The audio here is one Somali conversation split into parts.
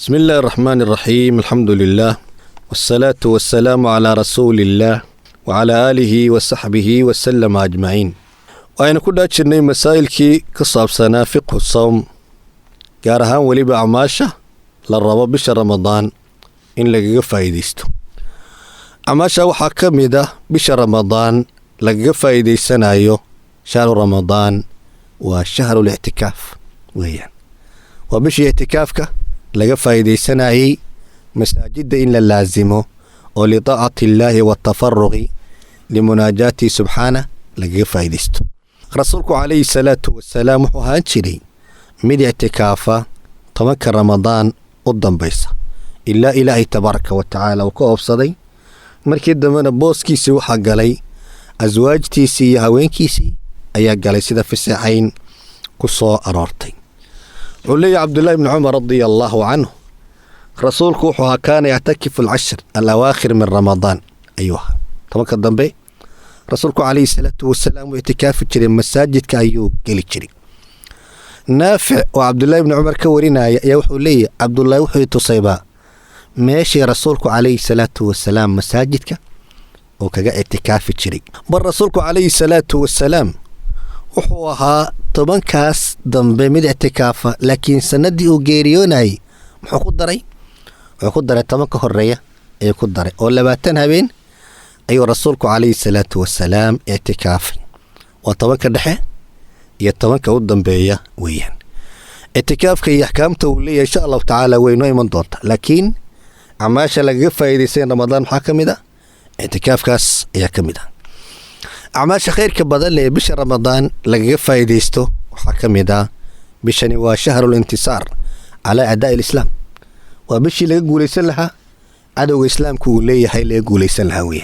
بسم الله الرحمن الرحيم الحمد لله والصلاة والسلام على رسول الله وعلى آله وصحبه وسلم أجمعين وأنا كنا أجرني مسائل كي كصاب سنة فقه الصوم قارهان ولي بعماشة للربا بشهر رمضان إن لقى فايديستو عماشة وحكم ده بشهر رمضان لقى فايدي سنة شهر رمضان وشهر الاعتكاف وهي وبشي اعتكافك laga faa'iideysanayay masaajidda in la laazimo oo lidaacati illaahi watafaruqi limunaajaati subxaana lagaga faa'iideysto rasuulku calayhi salaatu wasalaam wuxuu ahaan jiray mid ictikaafa 10 ramadaan u dambaysa ilaa ilaahay tabaaraka wa tacaala uu ka oobsaday markii dambena booskiisii waxaa galay aswaajtiisii iyo haweenkiisii ayaa galay sida fisaxayn ku soo aroortay علي عبد الله بن عمر رضي الله عنه رسولك وحوها كان يعتكف العشر الأواخر من رمضان أيها طبعا كالضنبي رسولك عليه الصلاة والسلام واعتكاف جري مساجد كأيو قلي جري نافع وعبد الله بن عمر كورينا يوحوا لي عبد الله وحي تصيبا ماشي رسولك عليه الصلاة والسلام مساجدك وكا اعتكاف جري بل رسولك عليه الصلاة والسلام wuxuu ahaa 10kaas dambe mid ictikaafa laakiin sanadii uu geeriyoonayay muxuu ku daray 10 ka horeeya ay ku daray oo 20 habeen ayuu rasuulku calayhi salaatu wasalaam ictikaafay waa 10 ka dhexe iyo 10 ka u dambeeya weeyaan ictikaafka iyo ahkaamta uu leeyahay insha Allah taala wayno iman doonta laakiin amaasha laga faa'iideysan ramadaan waxa kamid ah ictikaafkaas ayaa kamid ah أعماش خير كبدل بشهر رمضان لقى فايديستو وحكمدا بشني وشهر الانتصار على أعداء الإسلام وبشي لقى قولي سلها عدو الإسلام كولي هاي لقى قولي سلها وين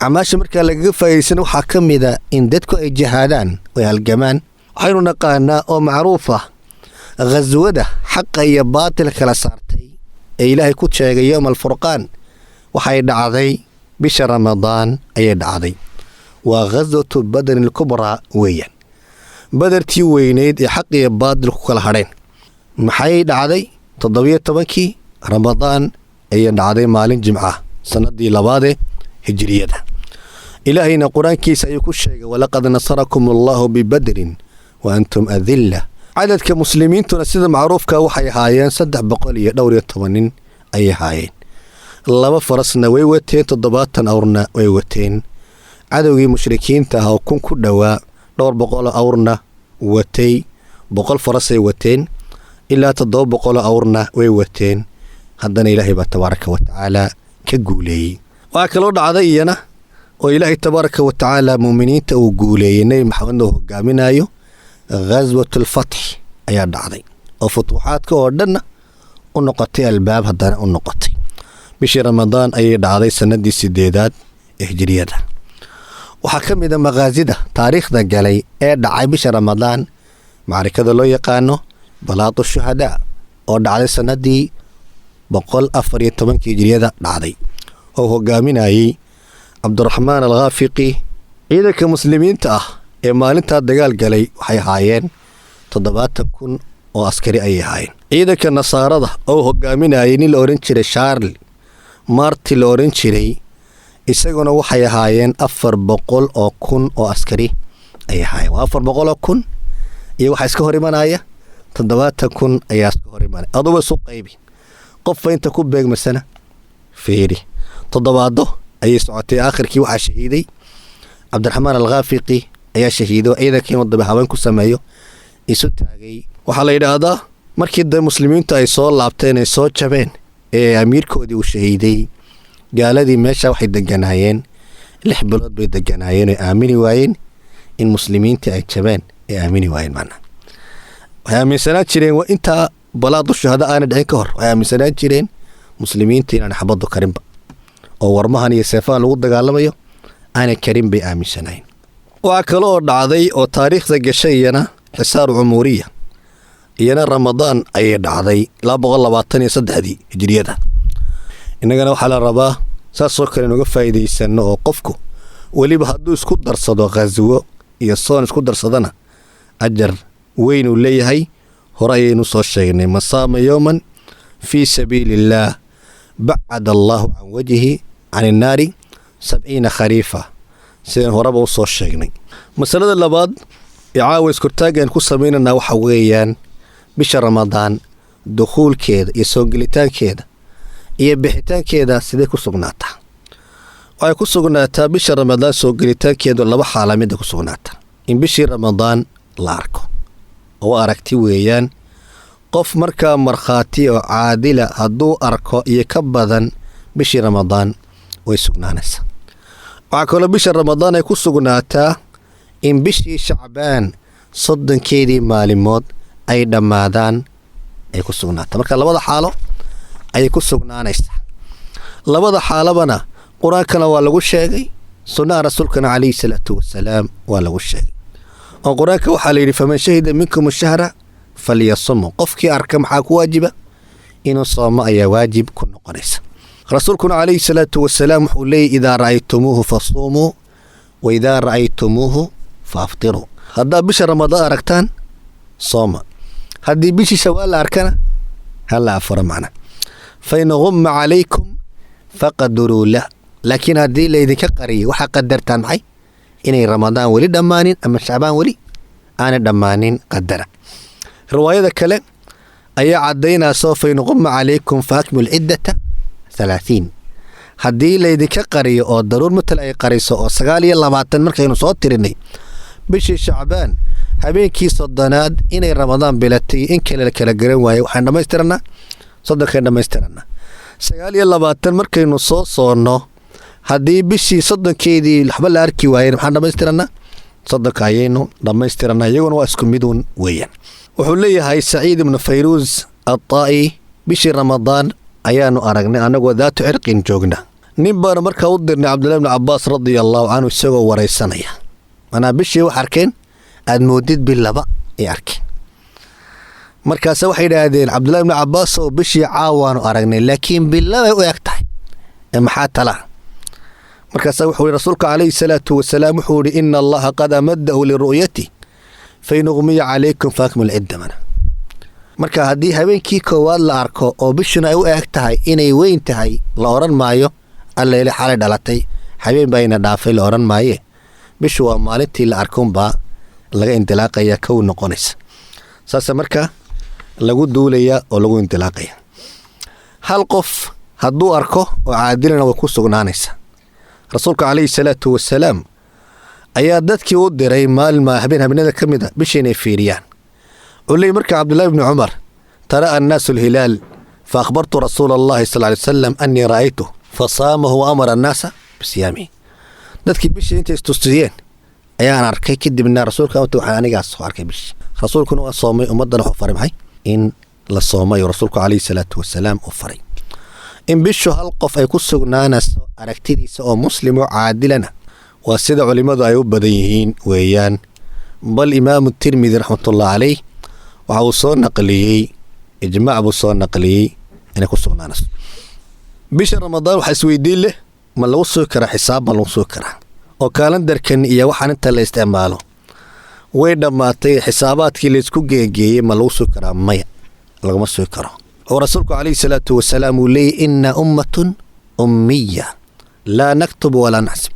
أعماش مركا لقى فايديستو وحكمدا إن دتكو أي جهادان ويالجمان حيرو نقانا ومعروفة غزودة حق أي باطل كلا صارتي إلهي كوتشا يوم الفرقان وحيد عضي بشهر رمضان أيد عضي وغزوة بدر الكبرى ويان بدر تي وينيد حقي بادل كل هرين محاي دعدي تضوية تبكي رمضان أي دعدي مالين جمعة سندي لبادة هجرية إلهينا قرآن كيس أيكو الشيء ولقد نصركم الله ببدر وأنتم أذلة عدد كمسلمين تنسيد معروف كوحي هايين صدح بقولي دوري الطمانين أي هايين لما فرسنا ويوتين تضباطا أورنا ويوتين cadowgii mushrikiinta ah oo kun ku dhawaa 200 awrna watay 100 farasay wateen ilaa 700 awrna way wateen haddana ilaahay ba tabaaraka wa tacaala ka guuleeyay waa kala dhacday iyana oo ilaahay tabaaraka wa tacaala muuminiinta uu guuleeyay nabi maxamed oo hogaaminayo ghazwatul fath ayaa dhacday oo futuuxaadka oo dhan u noqotay albaab haddana u noqotay bishii ramadaan ayay dhacday sanadii 8aad ee hijriyada waxaa ka mid ah magaazida taariikhda galay ee dhacay bisha ramadaan maarikada loo yaqaano balaatu shuhada oo dhacday sanadii 114 hijriyada dhacday oo hogaaminayay Cabdiraxmaan al-Ghafiqi ciidanka muslimiinta ah ee maalinta dagaal galay waxay haayeen 70,000 oo askari ay haayeen ciidanka nasaarada oo hogaaminayay nin la oran jiray Charles Marti la oran jiray isaguna waxay ahaayeen 400,000 oo askari ay ahaayeen 400,000 iyo waxa iska hor imanaya 70,000 ayaa iska hor imanaya aduba soo qaybi qof inta ku beegmasana fiiri 7 ay socotay aakhirkii waxa shahiiday Cabdiraxmaan al-Ghafiqi ayaa shahiido ciidankii wadada haween ku sameeyo isu taagay waxa la yiraahdaa markii dad muslimiintu ay soo laabteen ay soo jabeen ee amiirkoodii uu shahiiday gaaladii meesha waxay deganaayeen 6 bilood bay deganaayeen ee aamini waayeen in muslimiinta ay jabeen ee aamini waayeen macna waxay aaminsanaa jireen waa inta balaadu shuhada aan dhicin ka hor waxay aaminsanaa jireen muslimiinta inaan xabado karinba oo warmahan iyo seefaan lagu dagaalamayo aan karin bay aaminsanayn waxa kale oo dhacday oo taariikhda gashayna xisaar umuriya iyana ramadaan ay dhacday 223 hijriyada inagana waxa la rabaa saasoo kale inaga faa'iideysano oo qofku waliba hadduu isku darsado qazwo iyo soon isku darsadana ajar weyn uu leeyahay hore ayaynu soo sheegnay masaama yawman fii sabiili illaah bacada allaahu can wajhi can innaari 70 khariifa sidaan horeba u soo sheegnay. masalada labaad ee caawa iskortaagaan ku samaynanaa waxa weeyaan bisha ramadaan dukhuulkeeda iyo soo gelitaankeeda iyo bixitaankeeda sidee ku sugnaataa. waxay ku sugnaataa bisha ramadaan soo gelitaankeedu laba xaala midda ku sugnaataa in bishii ramadaan la arko oo aragti weeyaan qof markaa markhaati oo caadila hadduu arko iyo ka badan bishii ramadaan way sugnaanaysaa. waxaa kaloo bisha ramadaan ay ku sugnaataa in bishii shacbaan 30 maalimood ay dhammaadaan ay ku sugnaataa. marka labada xaalo ayay ku sugnaanaysaa. labada xaalabana qur-aankana waa lagu sheegay, sunnaha rasuulkana calayhi salaatu wasalaam waa lagu sheegay. oo qur-aanka waxaa layidhi faman shahida minkum shahra falyasumhu, qofkii arka maxaa ku waajiba inuu soomo ayaa waajib ku noqonaysa. rasuulkuna calayhi salaatu wasalaam wuxuu leeyahy idaa ra'aytumuuhu fasuumuu wa idaa ra'aytumuuhu faaftiruu. haddaad bisha ramadaan aragtaan sooma, haddii bishii shawaal la arkana hala afuro macna. fain gumma calaykum faqaduruu lah, laakiin haddii laydinka qariyo waxaa qadartaan maxay inay ramadaan weli dhammaanin ama shacbaan weli aanay dhammaanin qadara. riwaayada kale ayaa caddaynayso fain gumma calaykum faakmilu ciddata 30. haddii laydinka qariyo oo daruur matal ay qariso oo 29 markaynu soo tirinay bishii shacbaan habeenkii 30aad inay ramadaan bilatay in kale la kala garan waaye waxaan dhammaystiranaa 30 dhammaystiranaa. 29 markaynu soo soonno haddii bishii 30keedii waxba la arki waayeen waxaan dhammaystiranaa 30 ayaynu dhammaystiranaa. iyaguna waa isku midun weeyaan. wuxuu leeyahay saciid ibnu fayruus aطaa'i bishii ramadaan ayaanu aragnay annagoo daatu cirqin joogna. nin baana markaa u dirnay cabdullahi ibnu cabbaas radia allaahu canhu isagoo waraysanaya. manaa bishii wax arkeen aad moodid bil laba ay arkeen. markaase waxay idhaahdeen cabdullahi ibnu cabbaas oo bishii caawaanu aragnay laakiin bil labay u eg tahay maxaa tala. markaase wuxuu yihi rasuulka calayhi salaatu wasalaam wuxuu yihi ina allaha qad amadahu liru'yati fain ughmiya calaykum faakmilu cidda. mana marka haddii habeenkii koowaad la arko oo bishuna ay u eeg tahay inay weyn tahay la odhan maayo alleele xalay dhalatay habeen bayna dhaafay la odhan maaye bishu waa maalintii la arkounbaa laga indilaaqaya kow noqonaysa. saase marka lagu duulaya oo lagu indilaaqaya. hal qof hadduu arko oo caadilana way ku sugnaanaysa. rasuulka calayhi salaatu wasalaam ayaa dadkii u diray maalma habeenada ka mid a bisha inay fiiriyaan. ولي مركع عبد الله بن عمر ترى الناس الهلال فأخبرت رسول الله صلى الله عليه وسلم أني رأيته فصامه وأمر الناس بصيامه. dadkii bishii intay istusiyeen ayaan arkay kadib in rasuulka uu aniga soo arkay bishii rasuulkuna waa soomay ummadana wuxuu faray maxay in la soomayo rasuulku calayhi salaatu wasalaam uu faray in bishu hal qof ay ku sugnaanayso aragtidiisa oo muslim oo caadilana waa sida culimadu ay u badan yihiin weeyaan. bal imaam tirmidhi raxmatullahi calayh waxa uu soo naqliyey ijmaac buu soo naqliyey inay ku sugnaanayso bisha ramadaan. waxa isweydiin leh ma lagu soo kara xisaab ma lagu soo kara oo kalendarkan iyo waxaan inta la isticmaalo way dhamaatay xisaabaadkii la isku geegeeyay ma lagu soo kara maya laguma soo karo. oo rasuulku calayhi salaatu wasalaam uu leeyahay inna ummatun ummiya laa naktub walaa naxsib.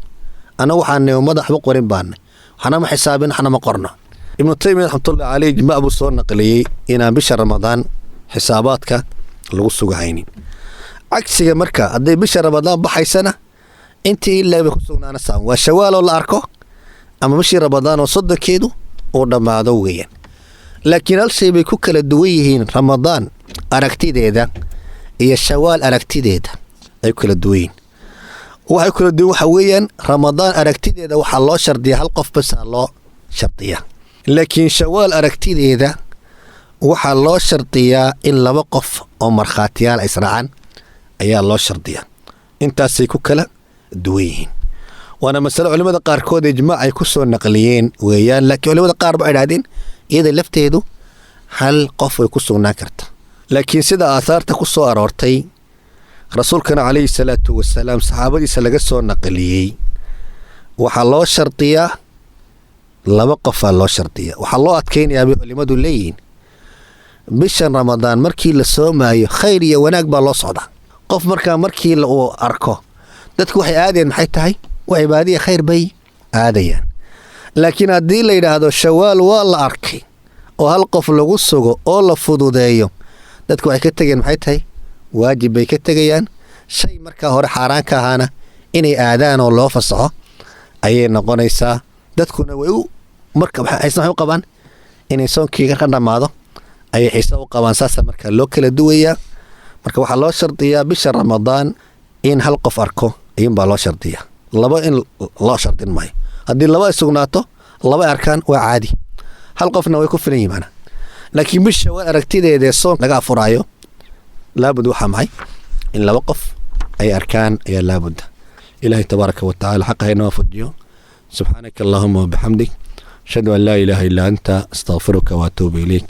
ana waxaan ummada waxba qorin baanay waxna ma xisaabin waxna ma qorno. ibnu taymiya raxmatullahi calayh ijmaac buu soo naqliyey inaan bisha ramadaan xisaabaadka lagu sugahaynin. cagsiga marka hadday bisha ramadaan baxaysana intii ilaa bay ku sugnaanaysaa waa shawaaloo la arko ama bishii ramadaan oo 30keedu uu dhammaado weeyaan. laakiin hal shay bay ku kala duwan yihiin ramadaan aragtideeda iyo shawaal aragtideeda ay kala duwan yihiin. waxay kala duwan waxa weeyaan ramadaan aragtideeda waxaa loo shardiyaa hal qof bas loo shardiyaa, laakiin shawaal aragtideeda waxaa loo shardiyaa in laba qof oo markhaatiyaal israacaan ayaa loo shardiyaa. intaasay ku kala duwan yihiin. waana masalo culimada qaarkood ijmaac ay ku soo naqliyeen weeyaan. laakiin culimada qaar ba idhaahdeen iyada lafteedu hal qof way ku sugnaan karta. laakiin sida aahaarta ku soo aroortay rasuulkana calayhi salaatu wasalaam saxaabadiisa laga soo naqliyey waxaa loo shardiyaa laba qofaa loo shardiyaa. waxaa loo adkaynayaa bay culimadu leeyihiin bishan ramadaan markii la soomaayo khayr iyo wanaag baa loo socdaa. qof markii uu arko dadku waxay aadeen maxay tahay waa cibaadiya khayr bay aadayaan. laakiin haddii la yidhaahdo shawaal waa la arkay oo hal qof lagu sugo oo la fududeeyo, dadku waxay ka tegeen maxay tahay waajib bay ka tegayaan. shay markaa hore xaaraan ka ahaana inay aadaan oo loo fasaxo ayay noqonaysaa. dadkuna way waxay u qabaan inay soonkiiga ka dhammaado ayay xiise u qabaan. saasa markaa loo kala duwayaa. marka waxaa loo shardiyaa bisha ramadaan in hal qof arko ayuunbaa loo shardiyaa, laba in loo shardin maayo. haddii laba ay sugnaato, laba arkaan waa caadi, hal qofna way ku filan yihiin. laakiin bisha waa aragtideedee soon laga afuraayo, laabud waxaa maxay in laba qof ay arkaan ayaa laabudda. ilaahay tabaaraka wa tacaala xaqa haynoo wafajiyo. subxaanaka allahuma wabixamdik ashhadu an laa ilaaha illaa anta astaqfiruka waatuubu ilayk.